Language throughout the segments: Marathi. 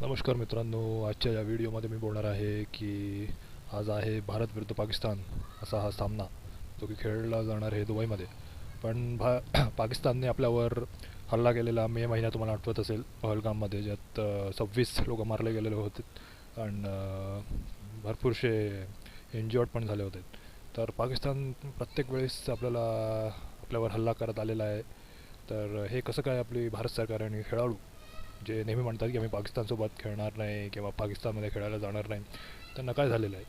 नमस्कार मित्रांनो, आजच्या या व्हिडिओमध्ये मी बोलणार आहे की आज आहे भारत विरुद्ध पाकिस्तान असा हा सामना, जो की खेळला जाणार आहे दुबईमध्ये. पण पाकिस्तानने आपल्यावर हल्ला केलेला मे महिन्यात तुम्हाला आठवत असेल, पहलगाममध्ये, ज्यात 26 लोक मारले गेलेले होते आणि भरपूरसे इंज्युअर्ड पण झाले होते. तर पाकिस्तान प्रत्येक वेळेस आपल्यावर हल्ला करत आलेला आहे. तर हे कसं काय आपली भारत सरकार आणि खेळाडू जे नेहमी म्हणतात की आम्ही पाकिस्तानसोबत खेळणार नाही किंवा पाकिस्तानमध्ये खेळायला जाणार नाही, त्यांना काय झालेलं आहे?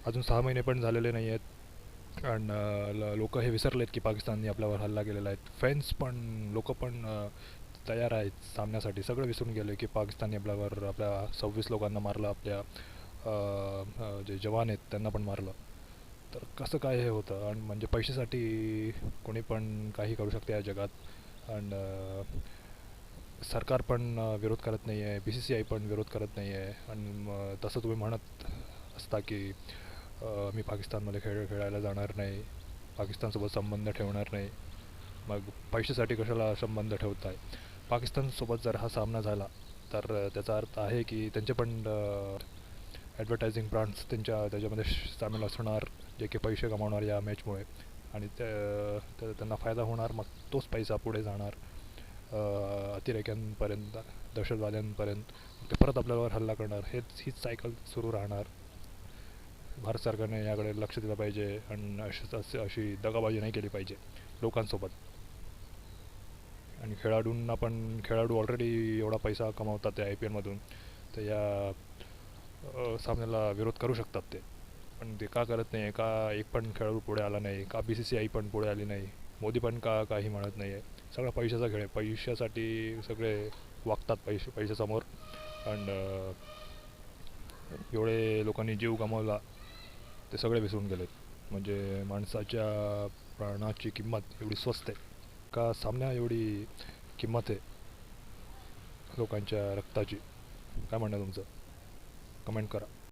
अजून 6 महिने पण झालेले नाही आहेत आणि लोक हे विसरलेत की पाकिस्तानने आपल्यावर हल्ला केलेला आहे. फॅन्स पण, लोक पण तयार आहेत सामन्यासाठी. सगळं विसरून गेले की पाकिस्तानने आपल्या 26 लोकांना मारलं, आपल्या जे जवान आहेत त्यांना पण मारलं. तर कसं काय हे होतं? आणि म्हणजे पैशासाठी कोणी पण काही करू शकते या जगात. आणि सरकार पण विरोध करत नाही आहे, BCCI पण विरोध करत नाही आहे. आणि तसं तुम्ही म्हणत असता की मी पाकिस्तानमध्ये खेळायला जाणार नाही, पाकिस्तानसोबत संबंध ठेवणार नाही. मग पैशासाठी कशाला संबंध ठेवताय? पाकिस्तानसोबत जर हा सामना झाला तर त्याचा अर्थ आहे की त्यांचे पण ॲडव्हर्टायझिंग ब्रँड्स त्याच्यामध्ये सामील असणार, जे की पैसे कमावणार या मॅचमुळे. आणि त्यांना फायदा होणार. मग तोच पैसा पुढे जाणार अतिरेक्यांपर्यंत, दहशतवाद्यांपर्यंत. ते परत आपल्यावर हल्ला करणार. हीच सायकल सुरू राहणार. भारत सरकारने याकडे लक्ष दिलं पाहिजे आणि अशी दगाबाजी नाही केली पाहिजे लोकांसोबत. आणि खेळाडू ऑलरेडी एवढा पैसा कमावतात त्या IPL मधून, तर या सामन्याला विरोध करू शकतात ते. पण ते का करत नाही आहे? का एक पण खेळाडू पुढे आला नाही? का BCCI पण पुढे आली नाही? मोदी पण का काही म्हणत नाही आहे? सगळा पैशाचा खेळ आहे. पैशासाठी सगळे वागतात, पैशासमोर. आणि एवढे लोकांनी जीव गमावला, ते सगळे विसरून गेलेत. म्हणजे माणसाच्या प्राणाची किंमत एवढी स्वस्त आहे का? सामन्या एवढी किंमत आहे लोकांच्या रक्ताची? काय म्हणणं तुमचं? कमेंट करा.